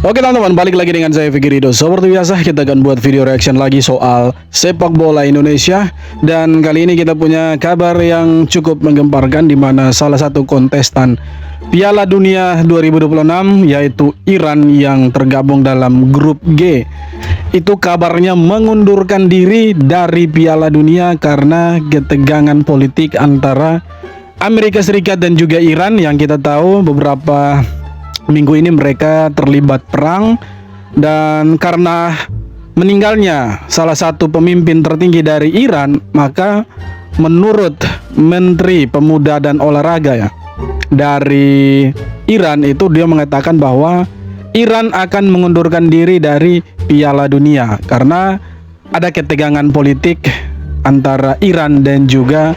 Oke teman-teman, balik lagi dengan saya Fikri Ridho. Seperti biasa kita akan buat video reaction lagi soal sepak bola Indonesia. Dan kali ini kita punya kabar yang cukup menggemparkan, di mana salah satu kontestan Piala Dunia 2026 yaitu Iran yang tergabung dalam grup G, itu kabarnya mengundurkan diri dari Piala Dunia karena ketegangan politik antara Amerika Serikat dan juga Iran. Yang kita tahu beberapa minggu ini mereka terlibat perang, dan karena meninggalnya salah satu pemimpin tertinggi dari Iran, maka menurut Menteri Pemuda dan Olahraga dari Iran itu, dia mengatakan bahwa Iran akan mengundurkan diri dari Piala Dunia karena ada ketegangan politik antara Iran dan juga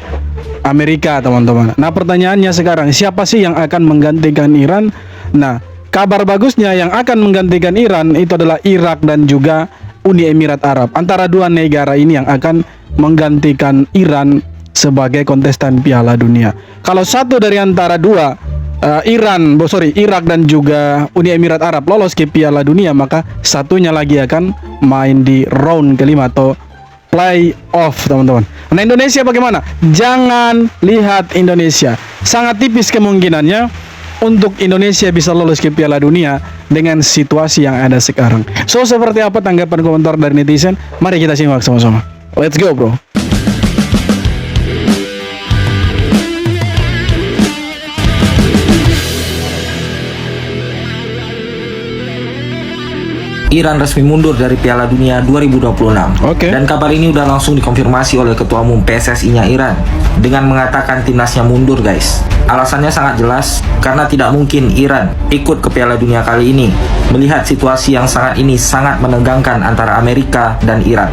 Amerika, teman-teman. Nah, pertanyaannya sekarang, siapa sih yang akan menggantikan Iran? Nah, kabar bagusnya yang akan menggantikan Iran itu adalah Irak dan juga Uni Emirat Arab. Antara dua negara ini yang akan menggantikan Iran sebagai kontestan Piala Dunia. Kalau satu dari antara dua, Irak dan juga Uni Emirat Arab lolos ke Piala Dunia, maka satunya lagi akan main di round kelima atau play-off, teman-teman. Nah, Indonesia bagaimana? Jangan lihat Indonesia. Sangat tipis kemungkinannya untuk Indonesia bisa lolos ke Piala Dunia dengan situasi yang ada sekarang. So, seperti apa tanggapan komentar dari netizen? Mari kita simak sama-sama. Let's go, bro. Iran resmi mundur dari Piala Dunia 2026. Dan kabar ini udah langsung dikonfirmasi oleh Ketua Umum PSSI-nya Iran dengan mengatakan timnasnya mundur, guys. Alasannya sangat jelas, karena tidak mungkin Iran ikut ke Piala Dunia kali ini melihat situasi yang sangat menegangkan antara Amerika dan Iran.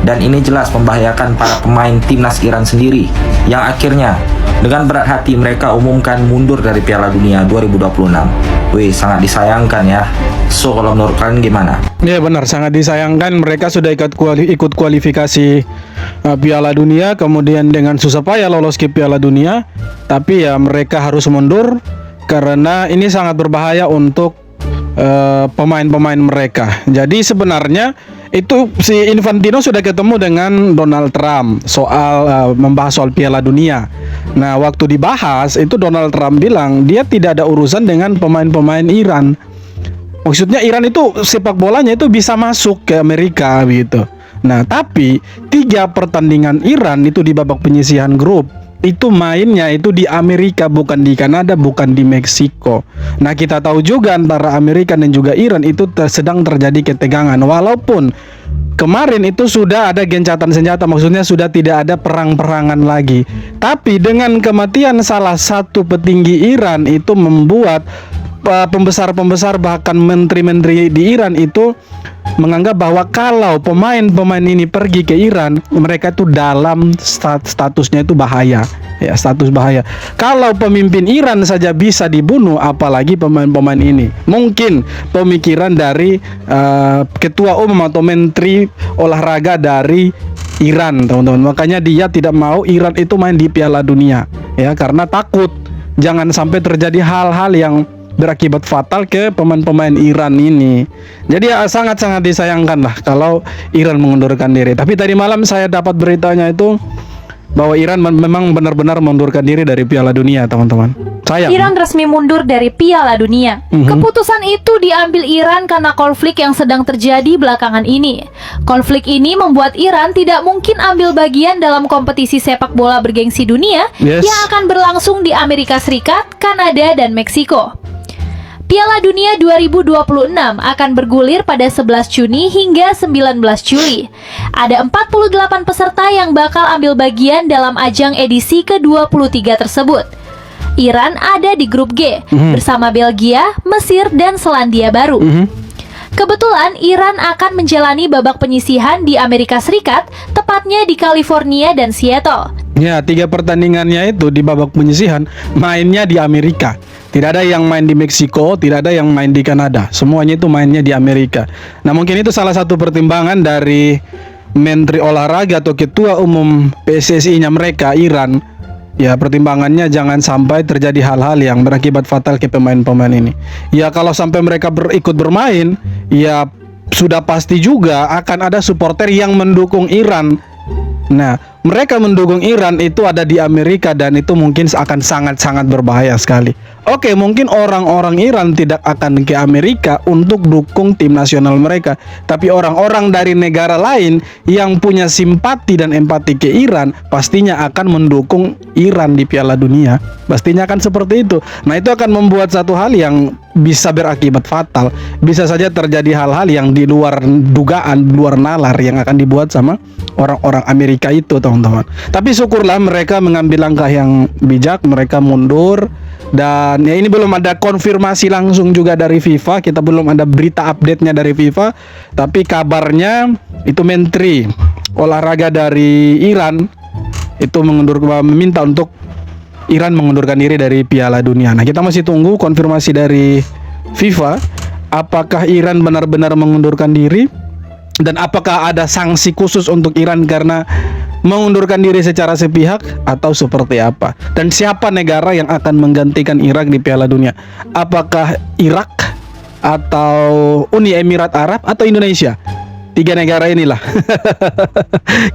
Dan ini jelas membahayakan para pemain timnas Iran sendiri, yang akhirnya dengan berat hati mereka umumkan mundur dari Piala Dunia 2026. Wih, sangat disayangkan ya. So, kalau menurut kalian gimana? Ya benar, sangat disayangkan. Mereka sudah ikut kualifikasi Piala Dunia, kemudian dengan susah payah lolos ke Piala Dunia. Tapi ya mereka harus mundur karena ini sangat berbahaya untuk pemain-pemain mereka. Jadi sebenarnya itu si Infantino sudah ketemu dengan Donald Trump soal membahas soal Piala Dunia. Nah, waktu dibahas itu Donald Trump bilang dia tidak ada urusan dengan pemain-pemain Iran. Maksudnya Iran itu sepak bolanya itu bisa masuk ke Amerika gitu. Nah, tapi 3 pertandingan Iran itu di babak penyisihan grup itu mainnya itu di Amerika, bukan di Kanada, bukan di Meksiko. Nah, kita tahu juga antara Amerika dan juga Iran itu sedang terjadi ketegangan. Walaupun kemarin itu sudah ada gencatan senjata, maksudnya sudah tidak ada perang-perangan lagi. Tapi dengan kematian salah satu petinggi Iran itu membuat pembesar-pembesar bahkan menteri-menteri di Iran itu menganggap bahwa kalau pemain-pemain ini pergi ke Iran, mereka itu dalam statusnya itu bahaya, ya, status bahaya. Kalau pemimpin Iran saja bisa dibunuh, apalagi pemain-pemain ini. Mungkin pemikiran dari ketua umum atau menteri olahraga dari Iran, teman-teman. Makanya dia tidak mau Iran itu main di Piala Dunia, ya, karena takut jangan sampai terjadi hal-hal yang berakibat fatal ke pemain-pemain Iran ini. Jadi ya sangat-sangat disayangkan lah kalau Iran mengundurkan diri. Tapi tadi malam saya dapat beritanya itu bahwa Iran memang benar-benar mengundurkan diri dari Piala Dunia, teman-teman. Sayang. Iran resmi mundur dari Piala Dunia. Keputusan itu diambil Iran karena konflik yang sedang terjadi belakangan ini. Konflik ini membuat Iran tidak mungkin ambil bagian dalam kompetisi sepak bola bergengsi dunia yang akan berlangsung di Amerika Serikat, Kanada, dan Meksiko. Piala Dunia 2026 akan bergulir pada 11 Juni hingga 19 Juli. Ada 48 peserta yang bakal ambil bagian dalam ajang edisi ke-23 tersebut. Iran ada di grup G bersama Belgia, Mesir, dan Selandia Baru. Kebetulan Iran akan menjalani babak penyisihan di Amerika Serikat, tepatnya di California dan Seattle. Ya, 3 pertandingannya itu di babak penyisihan mainnya di Amerika. Tidak ada yang main di Meksiko, tidak ada yang main di Kanada. Semuanya itu mainnya di Amerika. Nah, mungkin itu salah satu pertimbangan dari Menteri Olahraga atau Ketua Umum PSSI-nya mereka, Iran, ya pertimbangannya jangan sampai terjadi hal-hal yang berakibat fatal ke pemain-pemain ini. Ya kalau sampai mereka ikut bermain, ya sudah pasti juga akan ada supporter yang mendukung Iran. Nah, mereka mendukung Iran itu ada di Amerika dan itu mungkin akan sangat-sangat berbahaya sekali. Oke, mungkin orang-orang Iran tidak akan ke Amerika untuk dukung tim nasional mereka, tapi orang-orang dari negara lain yang punya simpati dan empati ke Iran pastinya akan mendukung Iran di Piala Dunia. Pastinya akan seperti itu. Nah, itu akan membuat satu hal yang bisa berakibat fatal. Bisa saja terjadi hal-hal yang di luar dugaan, di luar nalar yang akan dibuat sama orang-orang Amerika itu, teman-teman. Tapi syukurlah mereka mengambil langkah yang bijak, mereka mundur. Dan ya ini belum ada konfirmasi langsung juga dari FIFA, kita belum ada berita update-nya dari FIFA. Tapi kabarnya itu Menteri Olahraga dari Iran itu meminta untuk Iran mengundurkan diri dari Piala Dunia. Nah, kita masih tunggu konfirmasi dari FIFA apakah Iran benar-benar mengundurkan diri dan apakah ada sanksi khusus untuk Iran karena mengundurkan diri secara sepihak atau seperti apa. Dan siapa negara yang akan menggantikan Irak di Piala Dunia? Apakah Irak atau Uni Emirat Arab atau Indonesia? 3 negara inilah.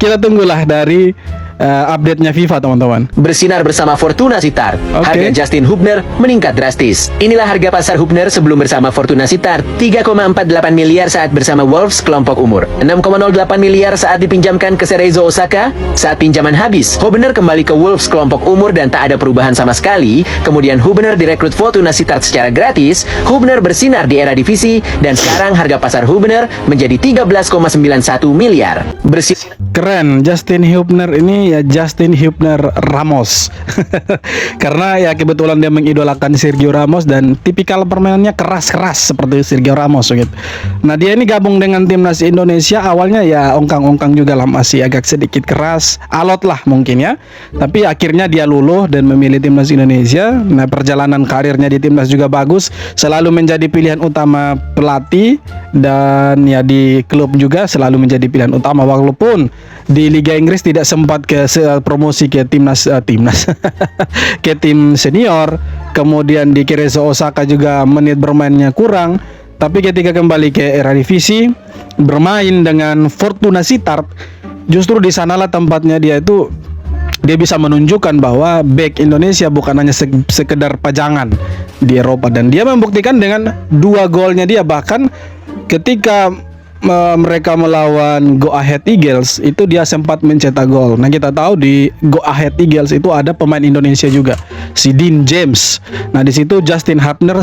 Kita tunggulah dari update-nya FIFA, teman-teman. Bersinar bersama Fortuna Sittard. Harga Justin Hubner meningkat drastis. Inilah harga pasar Hubner sebelum bersama Fortuna Sittard. 3,48 miliar saat bersama Wolves kelompok umur. 6,08 miliar saat dipinjamkan ke Cerezo Osaka. Saat pinjaman habis, Hubner kembali ke Wolves kelompok umur dan tak ada perubahan sama sekali. Kemudian Hubner direkrut Fortuna Sittard secara gratis. Hubner bersinar di era divisi dan sekarang harga pasar Hubner menjadi 13,91 miliar. Keren, Justin Hubner ini ya Justin Hubner Ramos. Karena ya kebetulan dia mengidolakan Sergio Ramos dan tipikal permainannya keras-keras seperti Sergio Ramos gitu. Nah, dia ini gabung dengan timnas Indonesia awalnya ya ongkang-ongkang juga lah, masih agak sedikit keras, alot lah mungkin ya. Tapi akhirnya dia luluh dan memilih timnas Indonesia. Nah, perjalanan karirnya di timnas juga bagus, selalu menjadi pilihan utama pelatih dan ya di klub juga selalu menjadi pilihan utama walaupun di Liga Inggris tidak sempat ke promosi ke timnas ke tim senior. Kemudian di Cerezo Osaka juga menit bermainnya kurang. Tapi ketika kembali ke era divisi bermain dengan Fortuna Sittard, justru di sanalah tempatnya dia itu dia bisa menunjukkan bahwa bek Indonesia bukan hanya sekedar pajangan di Eropa dan dia membuktikan dengan 2 golnya dia. Bahkan ketika mereka melawan Go Ahead Eagles itu dia sempat mencetak gol. Nah, kita tahu di Go Ahead Eagles itu ada pemain Indonesia juga, si Dean James. Nah, di situ Justin Hubner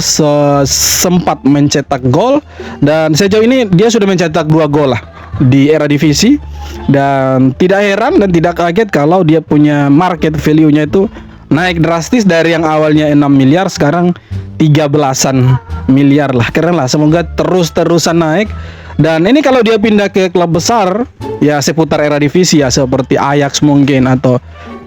sempat mencetak gol dan sejauh ini dia sudah mencetak 2 gol lah di era divisi dan tidak heran dan tidak kaget kalau dia punya market value-nya itu naik drastis dari yang awalnya 6 miliar sekarang 13-an miliar lah. Keren lah, semoga terus-terusan naik. Dan ini kalau dia pindah ke klub besar ya seputar era divisi ya seperti Ajax mungkin atau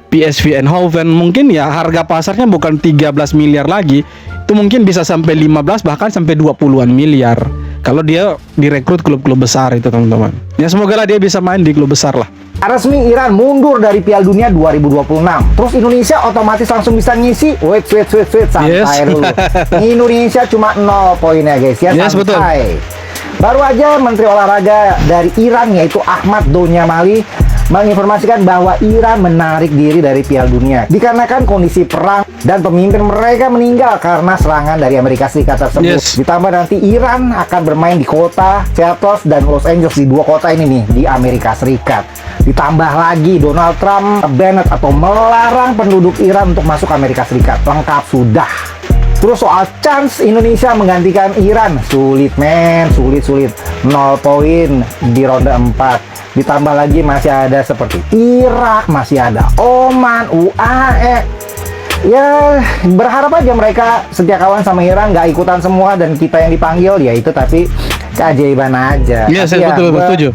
PSV Eindhoven, mungkin ya harga pasarnya bukan 13 miliar lagi, itu mungkin bisa sampai 15 bahkan sampai 20-an miliar kalau dia direkrut klub-klub besar itu, teman-teman. Ya semoga lah dia bisa main di klub besar lah. Resmi Iran mundur dari Piala Dunia 2026. Terus Indonesia otomatis langsung bisa ngisi. Wait, santai dulu. Indonesia cuma 0 poinnya guys ya, santai. Betul. Baru aja Menteri Olahraga dari Iran yaitu Ahmad Donyamali menginformasikan bahwa Iran menarik diri dari Piala Dunia dikarenakan kondisi perang dan pemimpin mereka meninggal karena serangan dari Amerika Serikat tersebut. Ditambah nanti Iran akan bermain di kota Seattle dan Los Angeles, di 2 kota ini nih di Amerika Serikat. Ditambah lagi Donald Trump banned atau melarang penduduk Iran untuk masuk Amerika Serikat. Lengkap sudah. Terus soal chance Indonesia menggantikan Iran, sulit men, sulit. 0 poin di ronde 4. Ditambah lagi masih ada seperti Irak, masih ada Oman, UAE. Ya berharap aja mereka setia kawan sama Iran, nggak ikutan semua dan kita yang dipanggil ya itu, tapi keajaiban aja. Iya, saya betul setuju.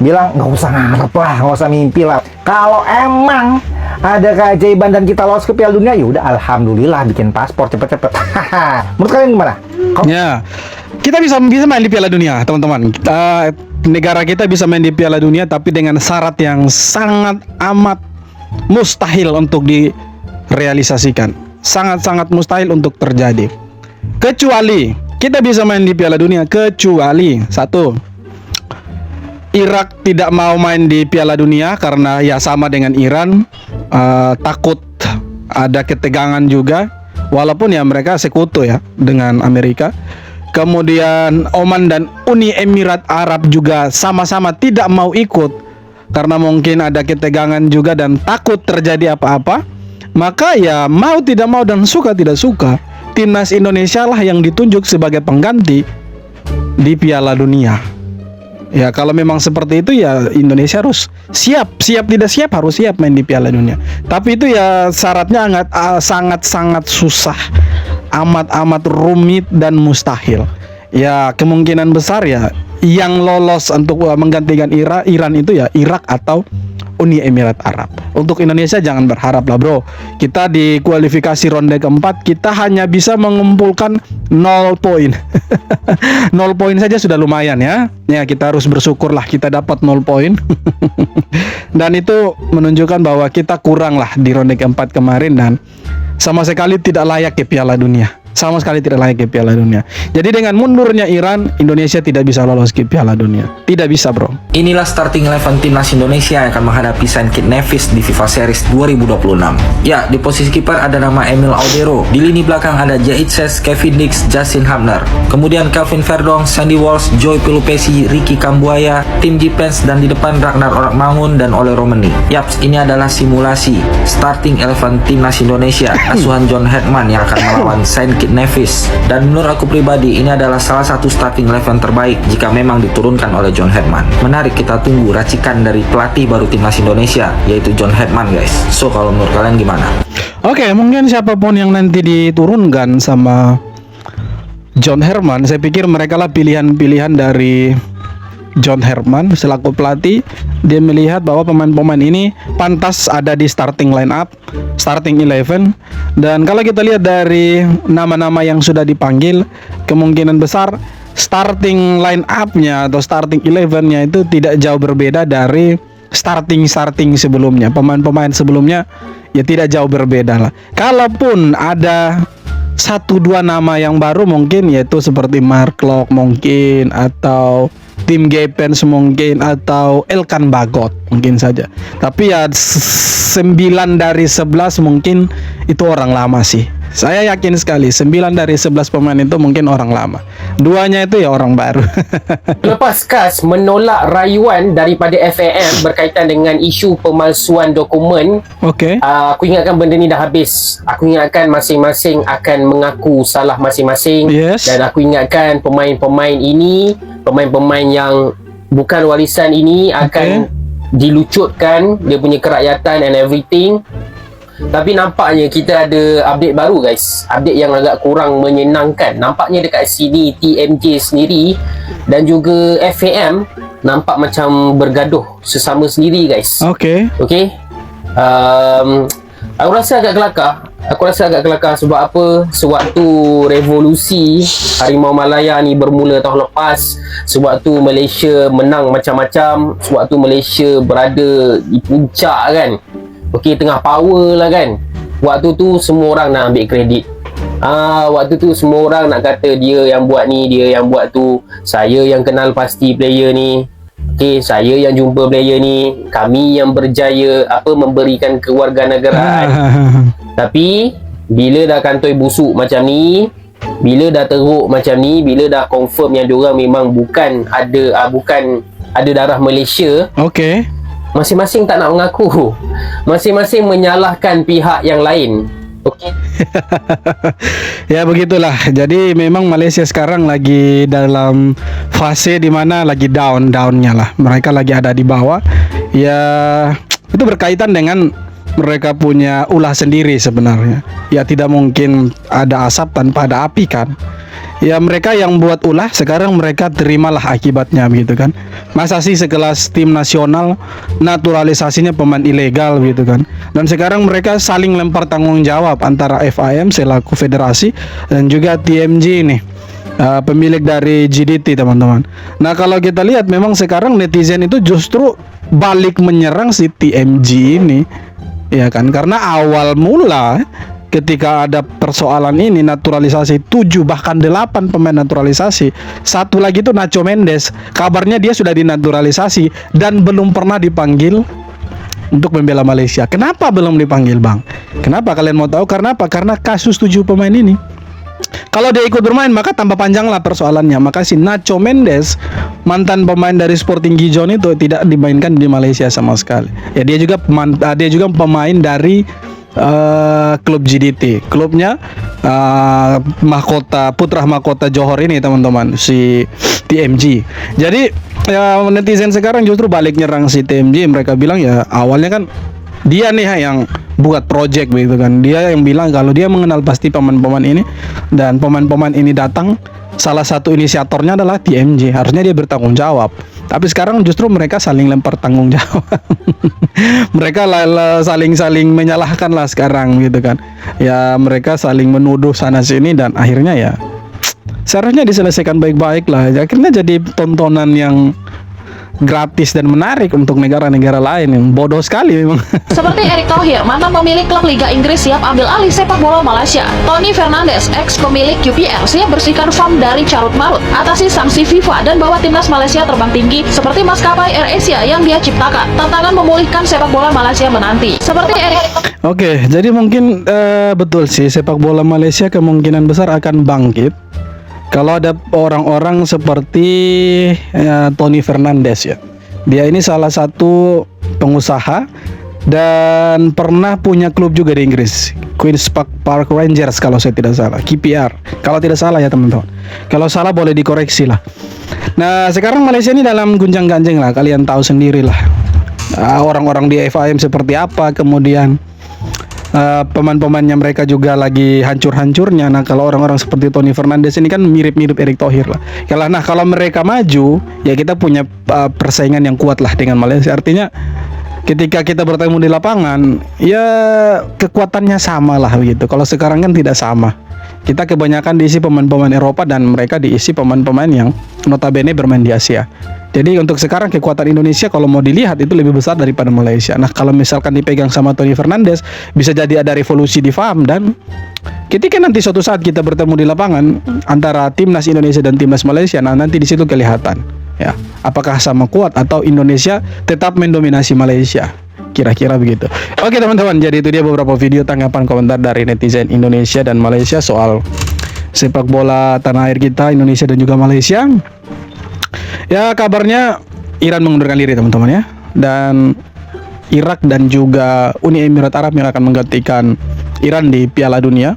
Bilang nggak usah ngarep lah, nggak usah mimpi lah. Kalau emang ada keajaiban dan kita lolos ke Piala Dunia, ya udah alhamdulillah, bikin paspor cepet-cepet. Menurut kalian gimana? Ya, kita bisa main di Piala Dunia, teman-teman. Negara kita bisa main di Piala Dunia, tapi dengan syarat yang sangat amat mustahil untuk realisasikan. Sangat-sangat mustahil untuk terjadi. Kecuali kita bisa main di Piala Dunia, kecuali satu, Irak tidak mau main di Piala Dunia karena ya sama dengan Iran, takut ada ketegangan juga, walaupun ya mereka sekutu ya dengan Amerika. Kemudian Oman dan Uni Emirat Arab juga sama-sama tidak mau ikut karena mungkin ada ketegangan juga dan takut terjadi apa-apa. Maka ya mau tidak mau dan suka tidak suka, timnas Indonesia lah yang ditunjuk sebagai pengganti di Piala Dunia. Ya kalau memang seperti itu ya Indonesia harus siap tidak siap harus siap main di Piala Dunia. Tapi itu ya syaratnya sangat susah, amat rumit dan mustahil. Ya kemungkinan besar ya yang lolos untuk menggantikan Iran itu ya Irak atau Uni Emirat Arab. Untuk Indonesia jangan berharap lah bro. Kita di kualifikasi ronde keempat kita hanya bisa mengumpulkan 0 poin. 0 poin saja sudah lumayan ya. Ya kita harus bersyukur lah kita dapat 0 poin. Dan itu menunjukkan bahwa kita kurang lah di ronde keempat kemarin dan sama sekali tidak layak ke Piala Dunia. Sama sekali tidak layak ke Piala Dunia. Jadi dengan mundurnya Iran, Indonesia tidak bisa lolos ke Piala Dunia. Tidak bisa bro. Inilah starting 11 timnas Indonesia yang akan menghadapi St. Kitts Nevis di FIFA Series 2026. Ya, di posisi kiper ada nama Emil Audero. Di lini belakang ada Jaitses, Kevin Dix, Justin Hubner. Kemudian Calvin Verdong, Sandy Walsh, Joy Pelupesi, Ricky Kambuaya, Tim Jipens, dan di depan Ragnar Orakmangun dan Ole Romeni. Yaps, ini adalah simulasi starting 11 timnas Indonesia asuhan John Hetman yang akan melawan St. Kitts Nevis. Dan menurut aku pribadi ini adalah salah satu starting 11 terbaik jika memang diturunkan oleh John Hetman. Menarik kita tunggu racikan dari pelatih baru timnas Indonesia yaitu John Hetman guys. So kalau menurut kalian gimana? Oke, mungkin siapapun yang nanti diturunkan sama John Hetman, saya pikir mereka lah pilihan-pilihan dari John Hetman selaku pelatih. Dia melihat bahwa pemain-pemain ini pantas ada di starting line up, starting 11. Dan kalau kita lihat dari nama-nama yang sudah dipanggil, kemungkinan besar starting line up-nya atau starting 11-nya itu tidak jauh berbeda dari starting sebelumnya. Pemain-pemain sebelumnya ya tidak jauh berbeda lah. Kalaupun ada 1-2 nama yang baru mungkin yaitu seperti Mark Locke mungkin, atau Tim Gepens mungkin, atau Elkan Bagot mungkin saja. Tapi ya 9 dari 11 mungkin itu orang lama sih. Saya yakin sekali 9 dari 11 pemain itu mungkin orang lama. 2-nya itu ya orang baru. Lepas KAS menolak rayuan daripada FAM berkaitan dengan isu pemalsuan dokumen. Okey. Aku ingatkan benda ni dah habis. Aku ingatkan masing-masing akan mengaku salah masing-masing. Yes. Dan aku ingatkan pemain-pemain ini, pemain-pemain yang bukan warisan ini akan dilucutkan dia punya kerakyatan and everything. Tapi nampaknya kita ada update baru guys. Update yang agak kurang menyenangkan. Nampaknya dekat sini TMJ sendiri dan juga FAM nampak macam bergaduh sesama sendiri guys. Okey. Aku rasa agak kelakar sebab apa? Sewaktu revolusi Harimau Malaya ni bermula tahun lepas, sewaktu Malaysia menang macam-macam, sewaktu Malaysia berada di puncak kan, tengah power lah kan, waktu tu semua orang nak ambil kredit. Waktu tu semua orang nak kata dia yang buat ni, dia yang buat tu, saya yang kenal pasti player ni, saya yang jumpa player ni, kami yang berjaya memberikan kewarganegaraan. Tapi bila dah kantoi busuk macam ni, bila dah teruk macam ni, bila dah confirm yang diorang memang bukan ada darah Malaysia, masing-masing tak nak mengaku, masing-masing menyalahkan pihak yang lain. Ya begitulah. Jadi memang Malaysia sekarang lagi dalam fase dimana lagi down-nya lah. Mereka lagi ada di bawah. Ya itu berkaitan dengan mereka punya ulah sendiri sebenarnya. Ya tidak mungkin ada asap tanpa ada api kan. Ya mereka yang buat ulah, sekarang mereka terimalah akibatnya begitu kan. Masa sih sekelas tim nasional naturalisasinya pemain ilegal gitu kan. Dan sekarang mereka saling lempar tanggung jawab antara FAM selaku federasi dan juga TMJ ini, pemilik dari GDT teman-teman. Nah kalau kita lihat memang sekarang netizen itu justru balik menyerang si TMJ ini. ya kan? Karena awal mula ketika ada persoalan ini naturalisasi 7 bahkan 8 pemain naturalisasi, satu lagi itu Nacho Mendes, kabarnya dia sudah dinaturalisasi dan belum pernah dipanggil untuk membela Malaysia. Kenapa belum dipanggil, Bang? Kenapa kalian mau tahu? Karena apa? Karena kasus 7 pemain ini. Kalau dia ikut bermain maka tambah panjang lah persoalannya. Maka si Nacho Mendes, mantan pemain dari Sporting Gijon itu tidak dimainkan di Malaysia sama sekali. Ya dia juga pemain dari klub GDT, klubnya putra mahkota Johor ini teman-teman, si TMG. Jadi ya netizen sekarang justru balik nyerang si TMG. Mereka bilang ya awalnya kan dia nih yang buat project begitu kan. Dia yang bilang kalau dia mengenal pasti pemain-pemain ini, dan pemain-pemain ini datang, salah satu inisiatornya adalah TMG. Harusnya dia bertanggung jawab. Tapi sekarang justru mereka saling lempar tanggung jawab. Mereka saling menyalahkan lah sekarang gitu kan. Ya mereka saling menuduh sana sini dan akhirnya ya seharusnya diselesaikan baik-baik lah. Akhirnya jadi tontonan yang gratis dan menarik untuk negara-negara lain yang bodoh sekali memang. Seperti Erick Thohir, mantan pemilik klub Liga Inggris siap ambil alih sepak bola Malaysia. Tony Fernandes, ex pemilik QPR, siap bersihkan form dari carut marut, atasi sanksi FIFA dan bawa timnas Malaysia terbang tinggi seperti maskapai AirAsia yang dia ciptakan. Tantangan memulihkan sepak bola Malaysia menanti. Seperti Erick. Oke, jadi mungkin betul sih sepak bola Malaysia kemungkinan besar akan bangkit kalau ada orang-orang seperti Tony Fernandes ya. Dia ini salah satu pengusaha dan pernah punya klub juga di Inggris, Queen's Park Rangers kalau saya tidak salah, QPR. Kalau tidak salah ya teman-teman. Kalau salah boleh dikoreksi lah. Nah sekarang Malaysia ini dalam gunjang-ganjing lah, kalian tahu sendiri lah. Orang-orang di FIM seperti apa, kemudian pemain-pemainnya mereka juga lagi hancur-hancurnya. Nah kalau orang-orang seperti Tony Fernandes ini kan mirip-mirip Erick Thohir lah. Nah kalau mereka maju ya kita punya persaingan yang kuat lah dengan Malaysia. Artinya ketika kita bertemu di lapangan ya kekuatannya sama lah begitu. Kalau sekarang kan tidak sama. Kita kebanyakan diisi pemain-pemain Eropa dan mereka diisi pemain-pemain yang notabene bermain di Asia. Jadi untuk sekarang kekuatan Indonesia kalau mau dilihat itu lebih besar daripada Malaysia. Nah kalau misalkan dipegang sama Tony Fernandes, bisa jadi ada revolusi di FAM. Dan ketika nanti suatu saat kita bertemu di lapangan antara timnas Indonesia dan timnas Malaysia, nah nanti di situ kelihatan ya apakah sama kuat atau Indonesia tetap mendominasi Malaysia. Kira-kira begitu. Oke teman-teman, jadi itu dia beberapa video tanggapan komentar dari netizen Indonesia dan Malaysia soal sepak bola tanah air kita, Indonesia dan juga Malaysia. Ya kabarnya Iran mengundurkan diri teman-teman ya. Dan Irak dan juga Uni Emirat Arab yang akan menggantikan Iran di Piala Dunia.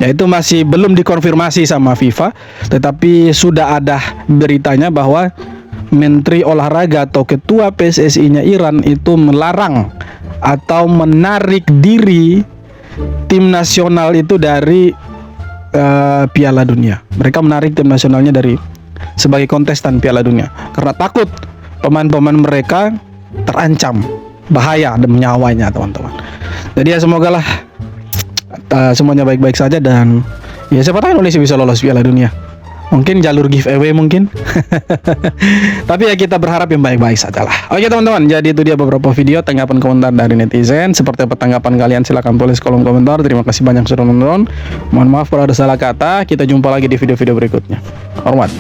Ya itu masih belum dikonfirmasi sama FIFA, tetapi sudah ada beritanya bahwa Menteri Olahraga atau Ketua PSSI-nya Iran itu melarang atau menarik diri tim nasional itu dari Piala Dunia. Mereka menarik tim nasionalnya dari sebagai kontestan Piala Dunia karena takut pemain-pemain mereka terancam bahaya dan nyawanya teman-teman. Jadi ya semoga lah semuanya baik-baik saja dan ya siapa tahu Indonesia bisa lolos Piala Dunia. Mungkin jalur giveaway mungkin. Tapi ya kita berharap yang baik-baik saja lah. Oke teman-teman, jadi itu dia beberapa video tanggapan komentar dari netizen. Seperti apa tanggapan kalian silahkan tulis kolom komentar. Terima kasih banyak sudah menonton. Mohon maaf kalau ada salah kata. Kita jumpa lagi di video-video berikutnya. Hormat.